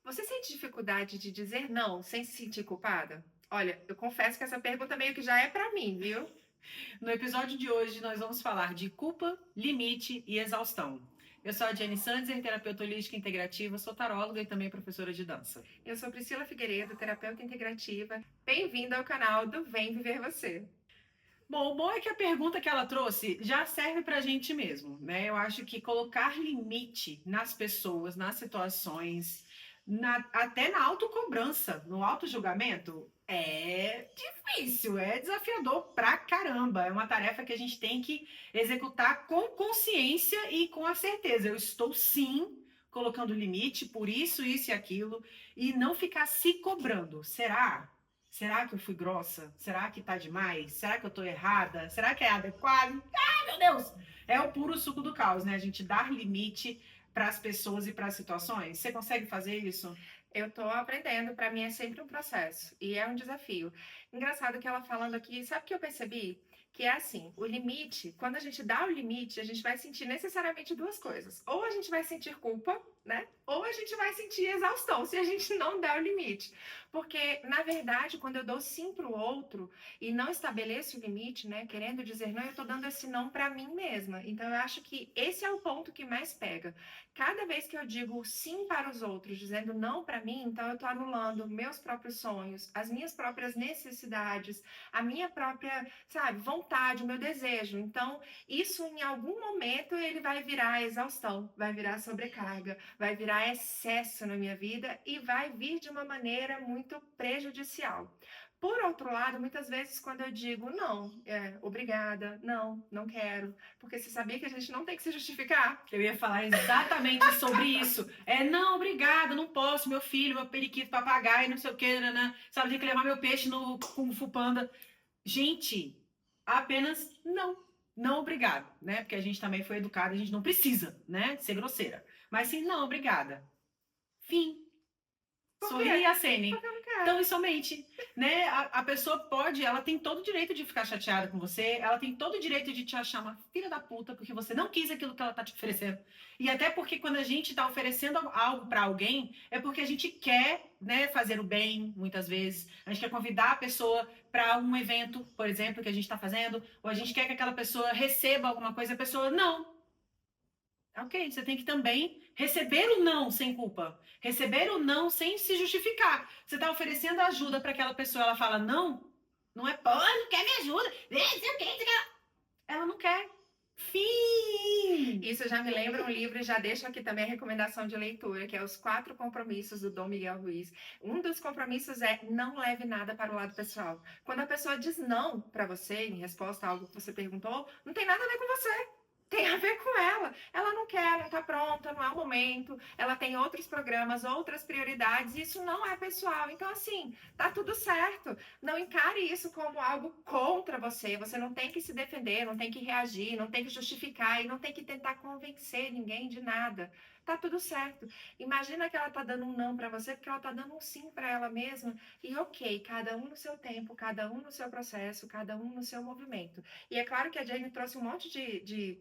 Você sente dificuldade de dizer não sem se sentir culpada? Olha, eu confesso que essa pergunta meio que já é pra mim, viu? No episódio de hoje, nós vamos falar de culpa, limite e exaustão. Eu sou a Jenny Sandes, terapeuta holística integrativa, sou taróloga e também professora de dança. Eu sou Priscila Figueiredo, terapeuta integrativa. Bem-vinda ao canal do Vem Viver Você. Bom, o bom é que a pergunta que ela trouxe já serve pra gente mesmo, né? Eu acho que colocar limite nas pessoas, nas situações, até na autocobrança, no autojulgamento, é difícil, é desafiador pra caramba. É uma tarefa que a gente tem que executar com consciência e com a certeza. Eu estou sim colocando limite por isso e aquilo, e não ficar se cobrando. Será? Será que eu fui grossa? Será que tá demais? Será que eu tô errada? Será que é adequado? Ah, meu Deus! É o puro suco do caos, né? A gente dar limite para as pessoas e para as situações. Você consegue fazer isso? Eu tô aprendendo, pra mim é sempre um processo e é um desafio. Engraçado que ela falando aqui, sabe o que eu percebi? Que é assim, o limite, quando a gente dá o limite, a gente vai sentir necessariamente duas coisas. Ou a gente vai sentir culpa, né? Ou a gente vai sentir exaustão se a gente não der o limite. Porque, na verdade, quando eu dou sim pro outro e não estabeleço o limite, né? Querendo dizer não, eu tô dando esse não pra mim mesma. Então, eu acho que esse é o ponto que mais pega. Cada vez que eu digo sim para os outros, dizendo não para mim, então eu estou anulando meus próprios sonhos, as minhas próprias necessidades, a minha própria, sabe, vontade, o meu desejo. Então, isso em algum momento ele vai virar exaustão, vai virar sobrecarga, vai virar excesso na minha vida e vai vir de uma maneira muito prejudicial. Por outro lado, muitas vezes quando eu digo não, obrigada, não, não quero, porque você sabia que a gente não tem que se justificar? Eu ia falar exatamente sobre isso. Não, obrigada, não posso, meu filho, meu periquito, papagaio, não sei o quê, nanã, sabe, tem que levar meu peixe no Kung Fu Panda. Gente, apenas não. Não, obrigado, né? Porque a gente também foi educado, a gente não precisa, né, ser grosseira. Mas sim, não, obrigada. Fim. Por Sorri quê? e acene. Porque eu não quero. Então, e somente, né? A pessoa pode, ela tem todo o direito de ficar chateada com você, ela tem todo o direito de te achar uma filha da puta, porque você não quis aquilo que ela tá te oferecendo. E até porque quando a gente tá oferecendo algo para alguém, é porque a gente quer, né, fazer o bem, muitas vezes. A gente quer convidar a pessoa para um evento, por exemplo, que a gente tá fazendo, ou a gente quer que aquela pessoa receba alguma coisa, a pessoa não. Ok, você tem que também receber o não sem culpa. Receber o não sem se justificar. Você está oferecendo ajuda para aquela pessoa, ela fala não, não é, pô, não quer me ajuda. Ela não quer. Fim! Isso já me lembra um livro e já deixo aqui também a recomendação de leitura, que é Os Quatro Compromissos do Dom Miguel Ruiz. Um dos compromissos é não leve nada para o lado pessoal. Quando a pessoa diz não para você em resposta a algo que você perguntou, não tem nada a ver com você. Tem a ver com ela. Ela não quer, não está pronta, não é o momento. Ela tem outros programas, outras prioridades. Isso não é pessoal. Então, assim, tá tudo certo. Não encare isso como algo contra você. Você não tem que se defender, não tem que reagir, não tem que justificar e não tem que tentar convencer ninguém de nada. Tá tudo certo. Imagina que ela tá dando um não para você porque ela tá dando um sim para ela mesma. E ok, cada um no seu tempo, cada um no seu processo, cada um no seu movimento. E é claro que a Jane trouxe um monte de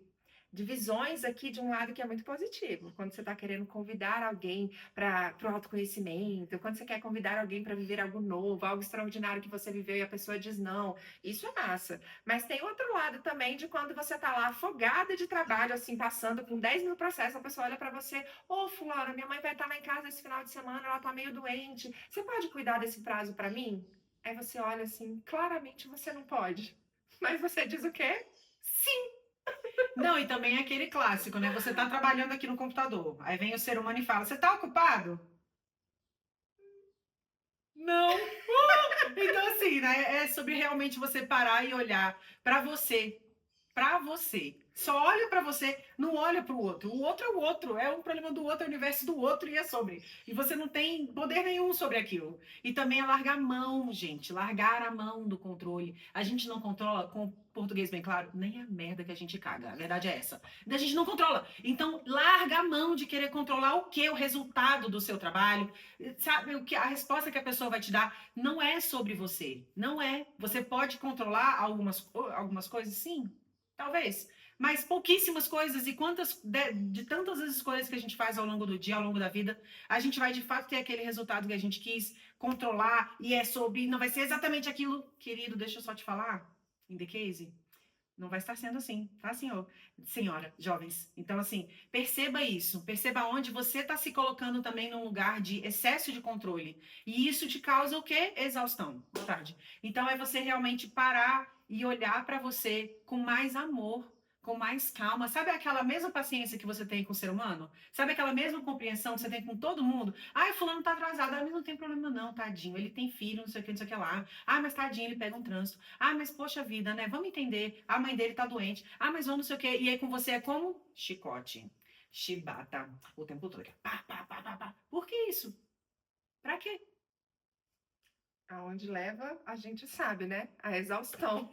visões aqui de um lado que é muito positivo. Quando você está querendo convidar alguém para o autoconhecimento, quando você quer convidar alguém para viver algo novo, algo extraordinário que você viveu e a pessoa diz não, isso é massa. Mas tem outro lado também de quando você está lá afogada de trabalho, assim, passando com 10 mil processos, a pessoa olha para você, ô fulano, minha mãe vai estar lá em casa esse final de semana, ela está meio doente, você pode cuidar desse prazo para mim? Aí você olha assim, claramente você não pode. Mas você diz o quê? Sim. Não, e também é aquele clássico, né? Você está trabalhando aqui no computador, aí vem o ser humano e fala: você está ocupado? Não. Então, assim, né? É sobre realmente você parar e olhar para você. Para você. Só olha para você, não olha para o outro. O outro é o outro, é um problema do outro, é o universo do outro e é sobre. E você não tem poder nenhum sobre aquilo. E também é largar a mão, gente, largar a mão do controle. A gente não controla, com português bem claro, nem a merda que a gente caga. A verdade é essa. A gente não controla. Então, larga a mão de querer controlar o que? O resultado do seu trabalho. Sabe, o que a resposta que a pessoa vai te dar não é sobre você. Não é. Você pode controlar algumas coisas, sim, talvez. mas pouquíssimas coisas, e quantas de tantas as escolhas que a gente faz ao longo do dia, ao longo da vida, a gente vai de fato ter aquele resultado que a gente quis controlar, e é sobre, não vai ser exatamente aquilo, querido, deixa eu só te falar, in the case, não vai estar sendo assim, tá, senhor? Senhora, jovens. Então, assim, perceba isso. Perceba onde você está se colocando também num lugar de excesso de controle. E isso te causa o quê? Exaustão. Boa tarde. Então, é você realmente parar e olhar para você com mais amor, com mais calma. Sabe aquela mesma paciência que você tem com o ser humano? Sabe aquela mesma compreensão que você tem com todo mundo? Ai, fulano tá atrasado. Ah, mas não tem problema não, tadinho. Ele tem filho, não sei o que, não sei o que lá. Ah, mas tadinho, ele pega um trânsito. Ah, mas poxa vida, né? Vamos entender. A mãe dele tá doente. Ah, mas vamos não sei o quê. E aí com você é como? Chicote. Chibata. O tempo todo. Pá, pá, pá, pá, pá. Por que isso? Pra quê? Aonde leva, a gente sabe, né? A exaustão,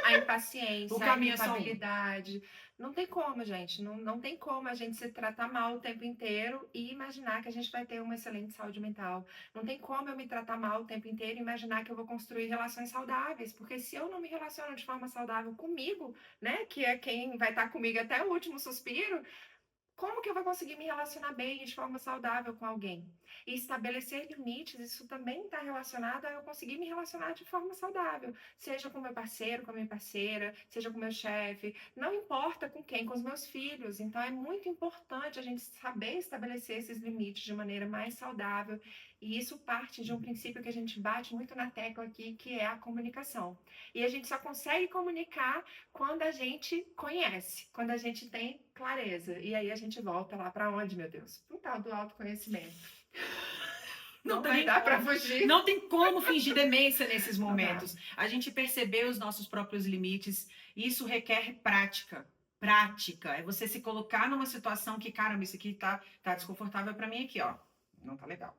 a O impaciência, a caminho é só um. irritabilidade. Não tem como, gente. Não tem como a gente se tratar mal o tempo inteiro e imaginar que a gente vai ter uma excelente saúde mental. Não tem como eu me tratar mal o tempo inteiro e imaginar que eu vou construir relações saudáveis. Porque se eu não me relaciono de forma saudável comigo, né? Que é quem vai estar comigo até o último suspiro, como que eu vou conseguir me relacionar bem e de forma saudável com alguém? E estabelecer limites, isso também está relacionado a eu conseguir me relacionar de forma saudável, seja com meu parceiro, com a minha parceira, seja com meu chefe, não importa com quem, com os meus filhos. Então é muito importante a gente saber estabelecer esses limites de maneira mais saudável. E isso parte de um princípio que a gente bate muito na tecla aqui, que é a comunicação. E a gente só consegue comunicar quando a gente conhece, quando a gente tem clareza. E aí a gente volta lá para onde, meu Deus? Pro tal do autoconhecimento. Não vai dar para fugir. Não tem como fingir demência nesses Não dá. momentos. A gente perceber os nossos próprios limites, isso requer prática. Prática. É você se colocar numa situação que, caramba, isso aqui tá desconfortável para mim aqui, ó. Não tá legal.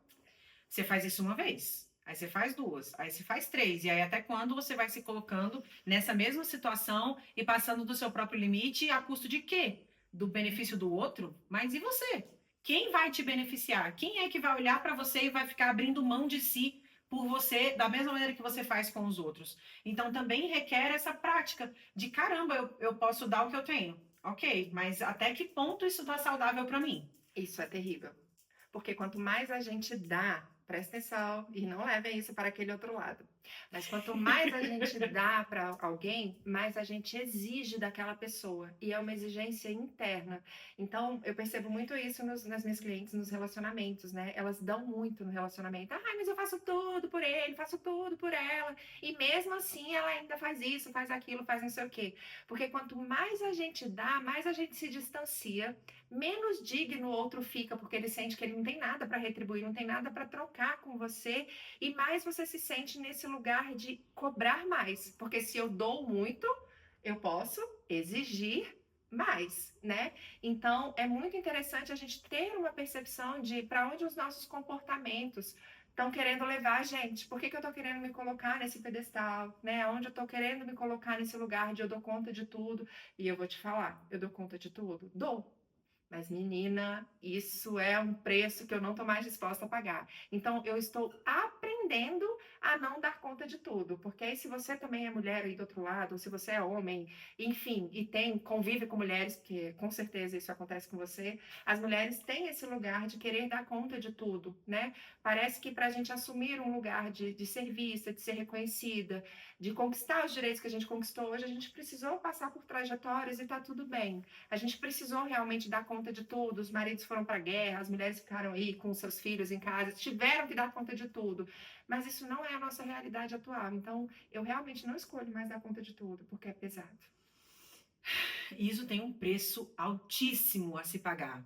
Você faz isso uma vez, aí você faz duas, aí você faz três, e aí até quando você vai se colocando nessa mesma situação e passando do seu próprio limite a custo de quê? Do benefício do outro? Mas e você? Quem vai te beneficiar? Quem é que vai olhar para você e vai ficar abrindo mão de si por você, da mesma maneira que você faz com os outros? Então também requer essa prática de caramba, eu posso dar o que eu tenho. Ok, mas até que ponto isso está saudável para mim? Isso é terrível. Porque quanto mais a gente dá, presta atenção e não levem isso para aquele outro lado. Mas quanto mais a gente dá para alguém, mais a gente exige daquela pessoa. E é uma exigência interna. Então, eu percebo muito isso nas minhas clientes, nos relacionamentos, né? Elas dão muito no relacionamento. Ah, mas eu faço tudo por ele, faço tudo por ela. E mesmo assim, ela ainda faz isso, faz aquilo, faz não sei o quê. Porque quanto mais a gente dá, mais a gente se distancia, menos digno o outro fica, porque ele sente que ele não tem nada para retribuir, não tem nada para trocar com você, e mais você se sente nesse lugar de cobrar mais, porque se eu dou muito, eu posso exigir mais, né? Então é muito interessante a gente ter uma percepção de para onde os nossos comportamentos estão querendo levar a gente. Por que eu estou querendo me colocar nesse pedestal, né? Onde eu estou querendo me colocar nesse lugar de eu dou conta de tudo. E eu vou te falar, eu dou conta de tudo? Dou. Mas, menina, isso é um preço que eu não estou mais disposta a pagar. Então, eu estou aprendendo a não dar conta de tudo. Porque aí, se você também é mulher aí do outro lado, ou se você é homem, enfim, e convive com mulheres, porque com certeza isso acontece com você, as mulheres têm esse lugar de querer dar conta de tudo, né? Parece que para a gente assumir um lugar de ser vista, de ser reconhecida, de conquistar os direitos que a gente conquistou hoje, a gente precisou passar por trajetórias e tá tudo bem. A gente precisou realmente dar conta de tudo. Os maridos foram para a guerra, as mulheres ficaram aí com seus filhos em casa, tiveram que dar conta de tudo. Mas isso não é a nossa realidade atual. Então, eu realmente não escolho mais dar conta de tudo, porque é pesado. Isso tem um preço altíssimo a se pagar.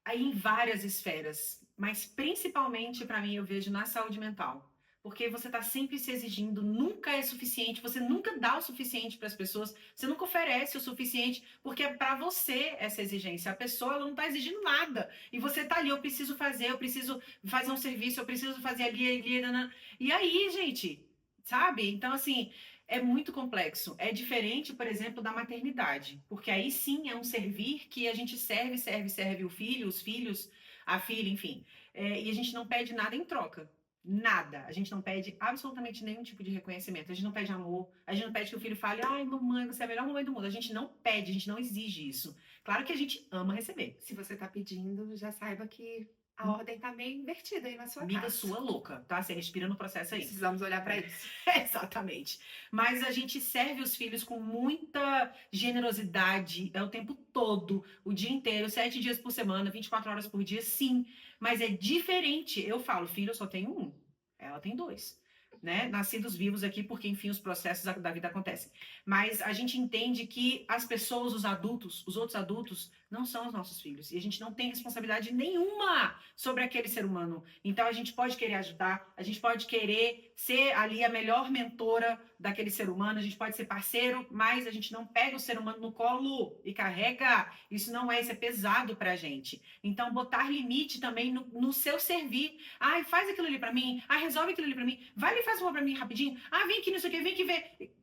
Aí em várias esferas, mas principalmente para mim eu vejo na saúde mental. Porque você está sempre se exigindo, nunca é suficiente, você nunca dá o suficiente para as pessoas, você nunca oferece o suficiente, porque é para você essa exigência. A pessoa ela não está exigindo nada. E você está ali, eu preciso fazer um serviço, eu preciso fazer ali. Nanana. E aí, gente, sabe? Então, assim, é muito complexo. É diferente, por exemplo, da maternidade, porque aí sim é um servir que a gente serve o filho, os filhos, a filha, enfim. E a gente não pede nada em troca. Nada. A gente não pede absolutamente nenhum tipo de reconhecimento. A gente não pede amor. A gente não pede que o filho fale, ai, mamãe, você é a melhor mamãe do mundo. A gente não pede, a gente não exige isso. Claro que a gente ama receber. Se você tá pedindo, já saiba que a ordem tá meio invertida aí na sua Amiga casa. sua louca, tá? Você respira no processo aí. Precisamos olhar para isso. Exatamente. Mas a gente serve os filhos com muita generosidade, é o tempo todo, o dia inteiro, 7 dias por semana, 24 horas por dia, sim. Mas é diferente. Eu falo, filho, eu só tenho um. Ela tem dois. Né? Nascidos vivos aqui, porque, enfim, os processos da vida acontecem. Mas a gente entende que as pessoas, os adultos, os outros adultos, não são os nossos filhos. E a gente não tem responsabilidade nenhuma sobre aquele ser humano. Então a gente pode querer ajudar, a gente pode querer ser ali a melhor mentora daquele ser humano, a gente pode ser parceiro, mas a gente não pega o ser humano no colo e carrega. Isso não é, isso é pesado pra gente. Então botar limite também no seu servir. Ai, faz aquilo ali pra mim. Ai, resolve aquilo ali pra mim. Vai ali, faz um favor pra mim rapidinho. Ah, vem aqui, não sei o que, vem aqui ver.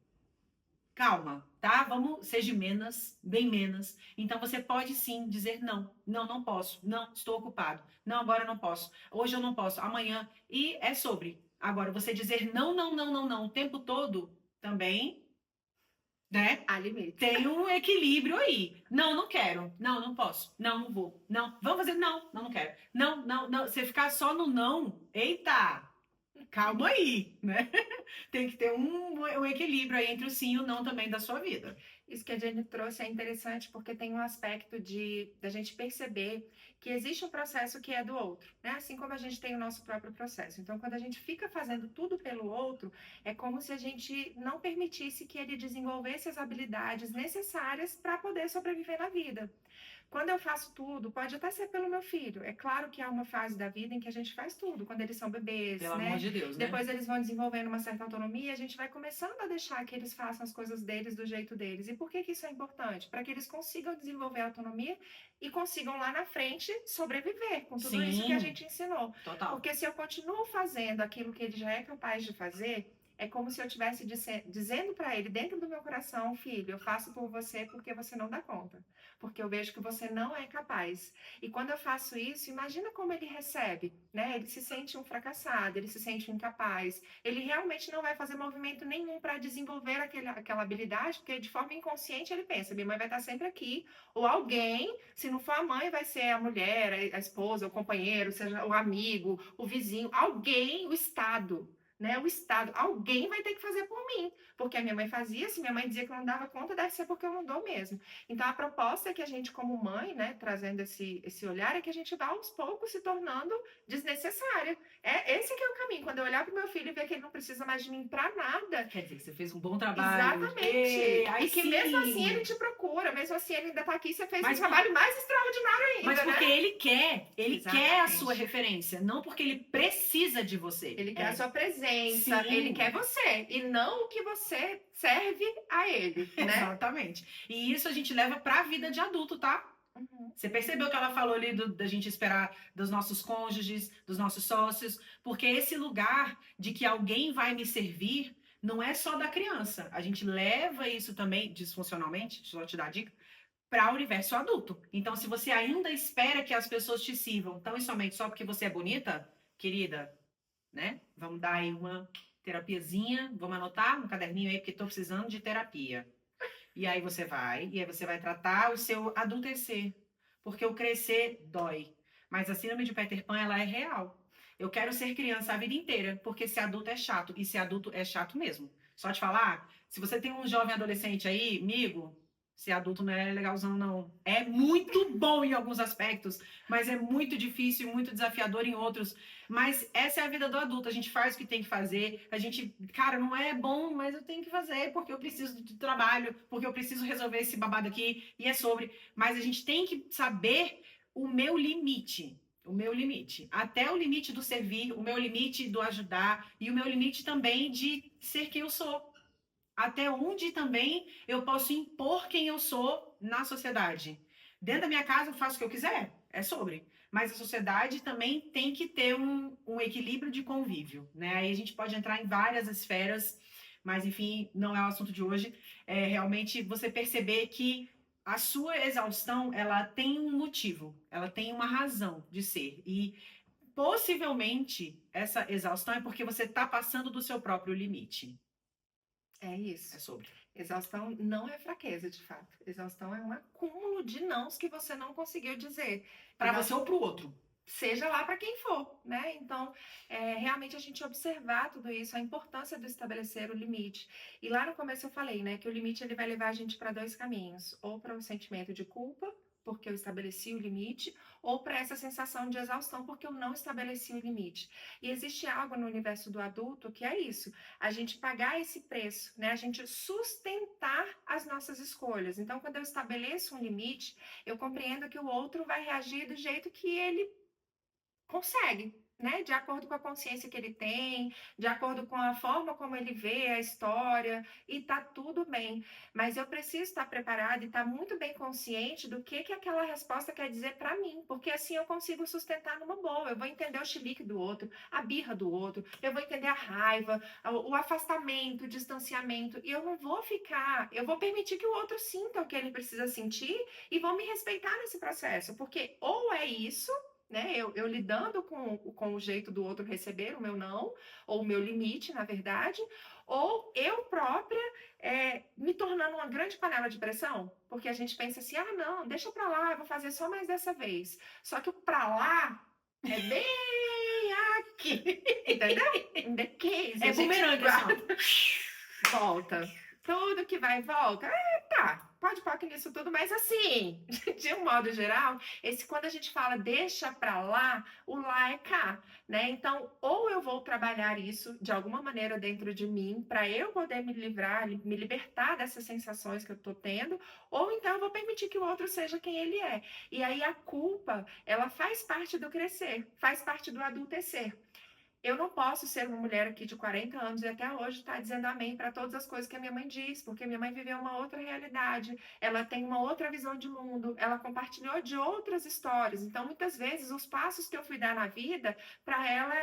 Calma, tá? Vamos, seja menos, bem menos. Então você pode sim dizer não. Não, não posso. Não, estou ocupado. Não, agora eu não posso. Hoje eu não posso. Amanhã. E é sobre. Agora, você dizer não, não, não, não, não o tempo todo também, né? Há limites. Tem um equilíbrio aí. Não, não quero. Não, não posso. Não, não vou. Não, vamos fazer não. Não, não quero. Não, não, não. Você ficar só no não, eita, calma aí, né? Tem que ter um equilíbrio aí entre o sim e o não também da sua vida. Isso que a Jenny trouxe é interessante porque tem um aspecto da gente perceber que existe um processo que é do outro, né? Assim como a gente tem o nosso próprio processo. Então, quando a gente fica fazendo tudo pelo outro, é como se a gente não permitisse que ele desenvolvesse as habilidades necessárias para poder sobreviver na vida. Quando eu faço tudo, pode até ser pelo meu filho. É claro que há uma fase da vida em que a gente faz tudo, quando eles são bebês, Pelo né? amor de Deus, né? Depois eles vão desenvolvendo uma certa autonomia, a gente vai começando a deixar que eles façam as coisas deles do jeito deles. E por que que isso é importante? Para que eles consigam desenvolver a autonomia e consigam lá na frente sobreviver com tudo isso que a Sim, gente ensinou. total. Porque se eu continuo fazendo aquilo que ele já é capaz de fazer, é como se eu estivesse dizendo para ele dentro do meu coração, filho, eu faço por você porque você não dá conta. Porque eu vejo que você não é capaz. E quando eu faço isso, imagina como ele recebe, né? Ele se sente um fracassado, ele se sente incapaz. Ele realmente não vai fazer movimento nenhum para desenvolver aquela habilidade, porque de forma inconsciente ele pensa, minha mãe vai estar sempre aqui, ou alguém, se não for a mãe, vai ser a mulher, a esposa, o companheiro, seja o amigo, o vizinho, alguém, o Estado. Né, o Estado, alguém vai ter que fazer por mim, porque a minha mãe fazia, se minha mãe dizia que eu não dava conta, deve ser porque eu não dou mesmo. Então, a proposta é que a gente, como mãe, né, trazendo esse olhar, é que a gente vá aos poucos se tornando desnecessária. Esse que é o caminho. Quando eu olhar para o meu filho e ver que ele não precisa mais de mim para nada. Quer dizer que você fez um bom trabalho. Exatamente. Aí E que sim. mesmo assim ele te procura, mesmo assim ele ainda está aqui, você fez Mas um trabalho mais extraordinário ainda, Mas porque né? ele quer a Exatamente. sua referência, não porque ele precisa de você. Ele quer a sua presença, Sim. ele quer você, e não o que você serve a ele, né? Exatamente. E isso a gente leva para a vida de adulto, tá? Uhum. Você percebeu que ela falou ali da gente esperar dos nossos cônjuges, dos nossos sócios, porque esse lugar de que alguém vai me servir não é só da criança. A gente leva isso também, disfuncionalmente, deixa eu te dar a dica, para o universo adulto. Então, se você ainda espera que as pessoas te sirvam tão e somente só porque você é bonita, querida, né? Vamos dar aí uma terapiazinha, vamos anotar no caderninho aí, porque estou precisando de terapia. E aí você vai tratar o seu adultecer, porque o crescer dói. Mas a síndrome de Peter Pan, ela é real. Eu quero ser criança a vida inteira, porque ser adulto é chato, e ser adulto é chato mesmo. Só te falar, se você tem um jovem adolescente aí, amigo, ser adulto não é legalzão, não. É muito bom em alguns aspectos, mas é muito difícil, muito desafiador em outros. Mas essa é a vida do adulto. A gente faz o que tem que fazer. A gente, cara, não é bom, mas eu tenho que fazer porque eu preciso de trabalho, porque eu preciso resolver esse babado aqui. E é sobre. Mas a gente tem que saber o meu limite. O meu limite. Até o limite do servir, o meu limite do ajudar e o meu limite também de ser quem eu sou. Até onde também eu posso impor quem eu sou na sociedade. Dentro da minha casa eu faço o que eu quiser, é sobre. Mas a sociedade também tem que ter um equilíbrio de convívio, né? Aí a gente pode entrar em várias esferas, mas enfim, não é o assunto de hoje. É realmente você perceber que a sua exaustão, ela tem um motivo, ela tem uma razão de ser. E possivelmente, essa exaustão é porque você está passando do seu próprio limite. É isso. É sobre. Exaustão não é fraqueza, de fato. Exaustão é um acúmulo de nãos que você não conseguiu dizer. Para você ou para o outro. Seja lá para quem for, né? Então, realmente a gente observar tudo isso, a importância do estabelecer o limite. E lá no começo eu falei, né, que o limite ele vai levar a gente para dois caminhos, ou para o sentimento de culpa, porque eu estabeleci o limite, ou para essa sensação de exaustão, porque eu não estabeleci o limite. E existe algo no universo do adulto que é isso, a gente pagar esse preço, né? A gente sustentar as nossas escolhas. Então, quando eu estabeleço um limite, eu compreendo que o outro vai reagir do jeito que ele consegue, né? De acordo com a consciência que ele tem, de acordo com a forma como ele vê a história, e tá tudo bem. Mas eu preciso estar preparada e estar muito bem consciente do que aquela resposta quer dizer para mim, porque assim eu consigo sustentar numa boa. Eu vou entender o chilique do outro, a birra do outro, eu vou entender a raiva, o afastamento, o distanciamento, e eu não vou ficar, eu vou permitir que o outro sinta o que ele precisa sentir e vou me respeitar nesse processo, porque ou é isso, né? Eu lidando com o jeito do outro receber o meu não, ou o meu limite, na verdade, ou eu própria me tornando uma grande panela de pressão, porque a gente pensa assim, ah, não, deixa pra lá, eu vou fazer só mais dessa vez. Só que o pra lá é bem aqui, entendeu? In the case, É bumerangue, assim, volta. Tudo que vai e volta. Tá, pode focar nisso tudo, mas assim, de um modo geral, quando a gente fala deixa pra lá, o lá é cá, né? Então, ou eu vou trabalhar isso de alguma maneira dentro de mim, para eu poder me livrar, me libertar dessas sensações que eu tô tendo, ou então eu vou permitir que o outro seja quem ele é. E aí a culpa, ela faz parte do crescer, faz parte do adultecer. Eu não posso ser uma mulher aqui de 40 anos e até hoje estar dizendo amém para todas as coisas que a minha mãe diz, porque minha mãe viveu uma outra realidade, ela tem uma outra visão de mundo, ela compartilhou de outras histórias. Então, muitas vezes, os passos que eu fui dar na vida, para ela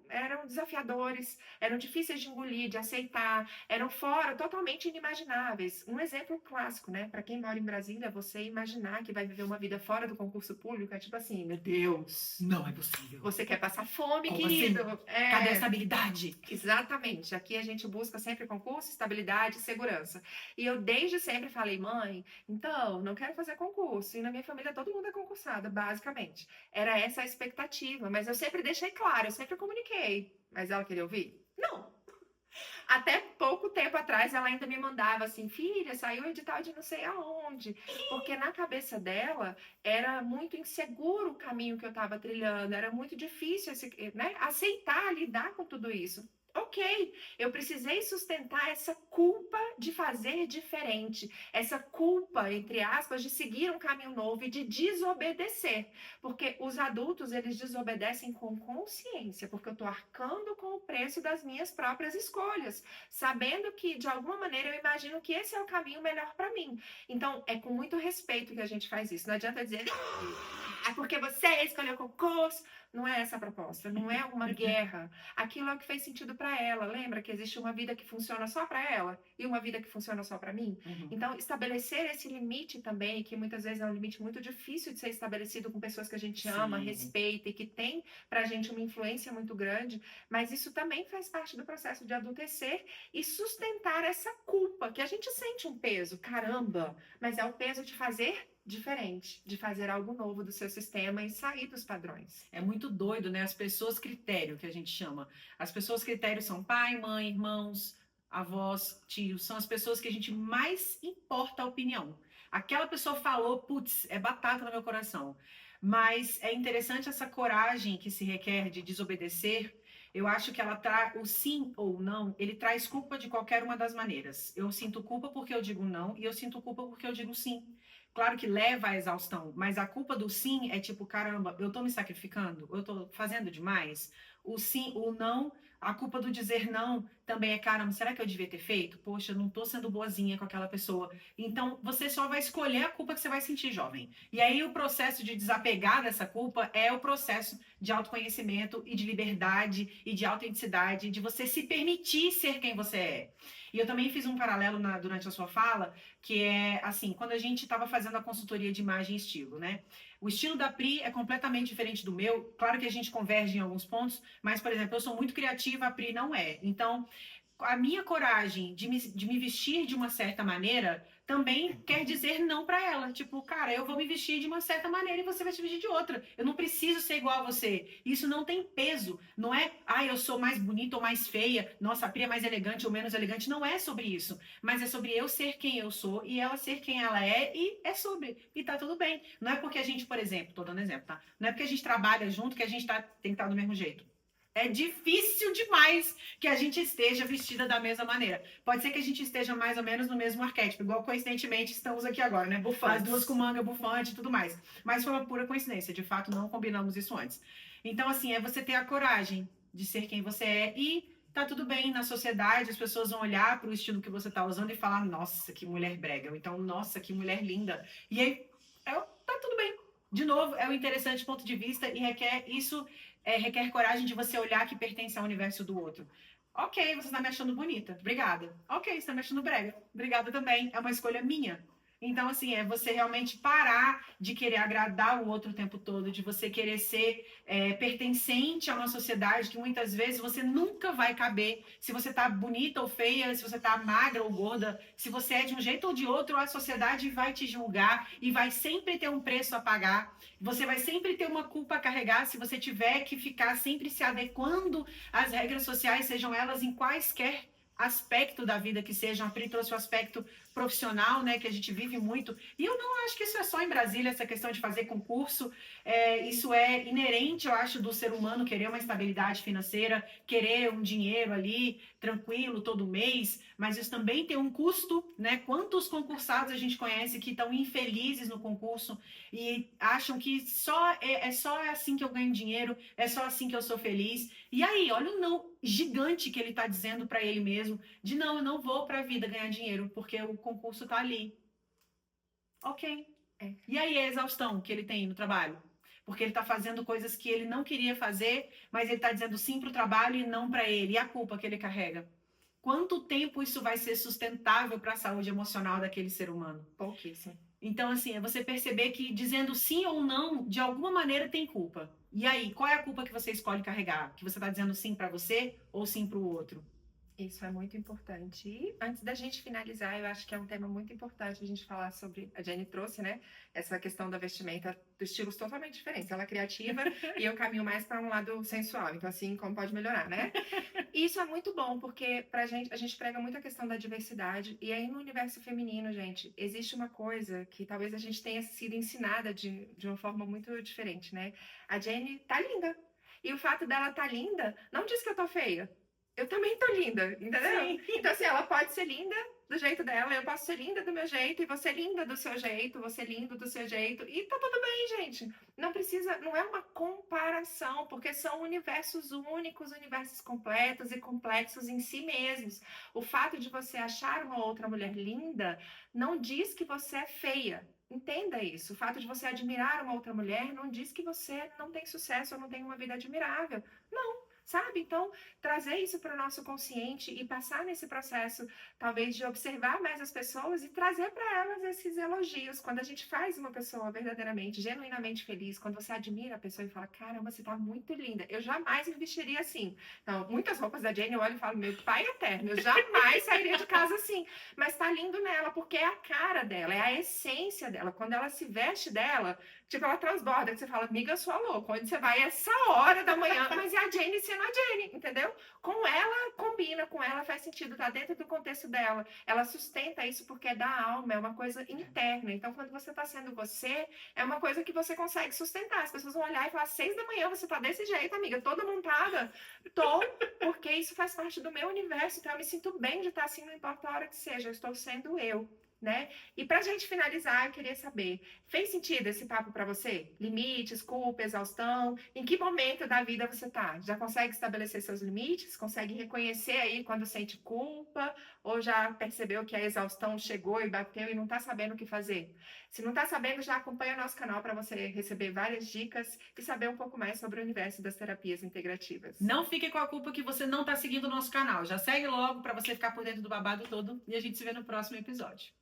eram desafiadores, eram difíceis de engolir, de aceitar, eram fora, totalmente inimagináveis. Um exemplo clássico, né? Para quem mora em Brasília, você imaginar que vai viver uma vida fora do concurso público é tipo assim, meu Deus. Não é possível. Você quer passar fome, Como querido? assim? Cadê a estabilidade? Exatamente. Aqui a gente busca sempre concurso, estabilidade e segurança. E eu desde sempre falei, mãe, então, não quero fazer concurso. E na minha família todo mundo é concursado, basicamente. Era essa a expectativa, mas eu sempre deixei claro, eu sempre comuniquei. Mas ela queria ouvir? Não. Até pouco tempo atrás ela ainda me mandava assim, filha, saiu o edital de não sei aonde, porque na cabeça dela era muito inseguro o caminho que eu estava trilhando, era muito difícil né, aceitar, lidar com tudo isso. Ok, eu precisei sustentar essa culpa de fazer diferente, essa culpa, entre aspas, de seguir um caminho novo e de desobedecer, porque os adultos, eles desobedecem com consciência, porque eu estou arcando com o preço das minhas próprias escolhas, sabendo que, de alguma maneira, eu imagino que esse é o caminho melhor para mim. Então, é com muito respeito que a gente faz isso, não adianta dizer, é porque você escolheu concurso. Não é essa a proposta, não é uma guerra. Aquilo é o que fez sentido para ela. Lembra que existe uma vida que funciona só para ela e uma vida que funciona só para mim? Uhum. Então, estabelecer esse limite também, que muitas vezes é um limite muito difícil de ser estabelecido com pessoas que a gente ama, respeita e que tem para a gente uma influência muito grande, mas isso também faz parte do processo de adultecer e sustentar essa culpa, que a gente sente um peso, caramba, mas é o peso de fazer diferente, de fazer algo novo do seu sistema e sair dos padrões. É muito doido, né? As pessoas critério, que a gente chama. As pessoas critério são pai, mãe, irmãos, avós, tios. São as pessoas que a gente mais importa a opinião. Aquela pessoa falou, putz, é batata no meu coração. Mas é interessante essa coragem que se requer de desobedecer. Eu acho que ela traz o sim ou não, ele traz culpa de qualquer uma das maneiras. Eu sinto culpa porque eu digo não e eu sinto culpa porque eu digo sim. Claro que leva à exaustão, mas a culpa do sim é tipo, caramba, eu tô me sacrificando? Eu tô fazendo demais? o sim, o não, a culpa do dizer não também é, caramba, será que eu devia ter feito? Poxa, eu não tô sendo boazinha com aquela pessoa. Então, você só vai escolher a culpa que você vai sentir, jovem. E aí, o processo de desapegar dessa culpa é o processo de autoconhecimento e de liberdade e de autenticidade, de você se permitir ser quem você é. E eu também fiz um paralelo durante a sua fala, que é assim, quando a gente estava fazendo a consultoria de imagem e estilo, né? O estilo da Pri é completamente diferente do meu. Claro que a gente converge em alguns pontos, mas, por exemplo, eu sou muito criativa, a Pri não é. Então, a minha coragem de me vestir de uma certa maneira também quer dizer não para ela. Tipo, cara, eu vou me vestir de uma certa maneira e você vai se vestir de outra. Eu não preciso ser igual a você. Isso não tem peso. Não é, eu sou mais bonita ou mais feia. Nossa, a Pri é mais elegante ou menos elegante. Não é sobre isso. Mas é sobre eu ser quem eu sou e ela ser quem ela é e é sobre. E tá tudo bem. Não é porque a gente, por exemplo, tô dando exemplo, tá? Não é porque a gente trabalha junto que a gente tem que estar do mesmo jeito. É difícil demais que a gente esteja vestida da mesma maneira. Pode ser que a gente esteja mais ou menos no mesmo arquétipo, igual coincidentemente estamos aqui agora, né? Bufantes. As duas com manga bufante e tudo mais. Mas foi uma pura coincidência, de fato não combinamos isso antes. Então, assim, é você ter a coragem de ser quem você é e tá tudo bem na sociedade, as pessoas vão olhar para o estilo que você tá usando e falar, nossa, que mulher brega, ou então, nossa, que mulher linda. E aí, tá tudo bem. De novo, é um interessante ponto de vista e requer coragem de você olhar que pertence ao universo do outro. Ok, você está me achando bonita. Obrigada. Ok, você está me achando brega. Obrigada também. É uma escolha minha. Então, assim, é você realmente parar de querer agradar o outro o tempo todo, de você querer ser pertencente a uma sociedade que muitas vezes você nunca vai caber. Se você tá bonita ou feia, se você tá magra ou gorda, se você é de um jeito ou de outro, a sociedade vai te julgar e vai sempre ter um preço a pagar. Você vai sempre ter uma culpa a carregar se você tiver que ficar sempre se adequando às regras sociais, sejam elas em quaisquer aspecto da vida que sejam. A Pri trouxe o aspecto profissional, né, que a gente vive muito, e eu não acho que isso é só em Brasília, essa questão de fazer concurso, isso é inerente, eu acho, do ser humano querer uma estabilidade financeira, querer um dinheiro ali, tranquilo, todo mês, mas isso também tem um custo, né, quantos concursados a gente conhece que estão infelizes no concurso e acham que só assim que eu ganho dinheiro, é só assim que eu sou feliz, e aí, olha o não gigante que ele está dizendo para ele mesmo, de não, eu não vou para a vida ganhar dinheiro, porque o concurso tá ali. Ok. E aí a exaustão que ele tem no trabalho? Porque ele tá fazendo coisas que ele não queria fazer, mas ele tá dizendo sim pro trabalho e não para ele. E a culpa que ele carrega? Quanto tempo isso vai ser sustentável para a saúde emocional daquele ser humano? Pouquíssimo. Então, assim, é você perceber que dizendo sim ou não, de alguma maneira tem culpa. E aí, qual é a culpa que você escolhe carregar? Que você tá dizendo sim para você ou sim pro outro? Isso é muito importante. E antes da gente finalizar, eu acho que é um tema muito importante a gente falar sobre. A Jenny trouxe, né? Essa questão da vestimenta, dos estilos totalmente diferentes. Ela é criativa e eu caminho mais para um lado sensual. Então, assim, como pode melhorar, né? E isso é muito bom, porque pra gente, a gente prega muito a questão da diversidade. E aí, no universo feminino, gente, existe uma coisa que talvez a gente tenha sido ensinada de uma forma muito diferente, né? A Jenny tá linda. E o fato dela tá linda não diz que eu tô feia. Eu também tô linda, entendeu? Sim. Então, assim, ela pode ser linda do jeito dela, eu posso ser linda do meu jeito, e você linda do seu jeito, você lindo do seu jeito, e tá tudo bem, gente. Não precisa, não é uma comparação, porque são universos únicos, universos completos e complexos em si mesmos. O fato de você achar uma outra mulher linda não diz que você é feia. Entenda isso. O fato de você admirar uma outra mulher não diz que você não tem sucesso ou não tem uma vida admirável. Não. Sabe? Então, trazer isso para o nosso consciente e passar nesse processo, talvez, de observar mais as pessoas e trazer para elas esses elogios. Quando a gente faz uma pessoa verdadeiramente, genuinamente feliz, quando você admira a pessoa e fala, caramba, você está muito linda. Eu jamais me vestiria assim. Então, muitas roupas da Jenny eu olho e falo, meu pai eterno, eu jamais sairia de casa assim. Mas está lindo nela, porque é a cara dela, é a essência dela. Quando ela se veste dela, tipo, ela transborda, que você fala, amiga, eu sou louca. Onde você vai essa hora da manhã? Mas é a Jenny sendo a Jenny, entendeu? Com ela, combina, com ela faz sentido, tá dentro do contexto dela. Ela sustenta isso porque é da alma, é uma coisa interna. Então, quando você tá sendo você, é uma coisa que você consegue sustentar. As pessoas vão olhar e falar, 6 da manhã você tá desse jeito, amiga, toda montada. Tô, porque isso faz parte do meu universo, então eu me sinto bem de estar assim, não importa a hora que seja, eu estou sendo eu. né? E para a gente finalizar, eu queria saber, fez sentido esse papo para você? Limites, culpa, exaustão? Em que momento da vida você tá? Já consegue estabelecer seus limites? Consegue reconhecer aí quando sente culpa? Ou já percebeu que a exaustão chegou e bateu e não tá sabendo o que fazer? Se não tá sabendo, já acompanha o nosso canal para você receber várias dicas e saber um pouco mais sobre o universo das terapias integrativas. Não fique com a culpa que você não está seguindo o nosso canal. Já segue logo para você ficar por dentro do babado todo e a gente se vê no próximo episódio.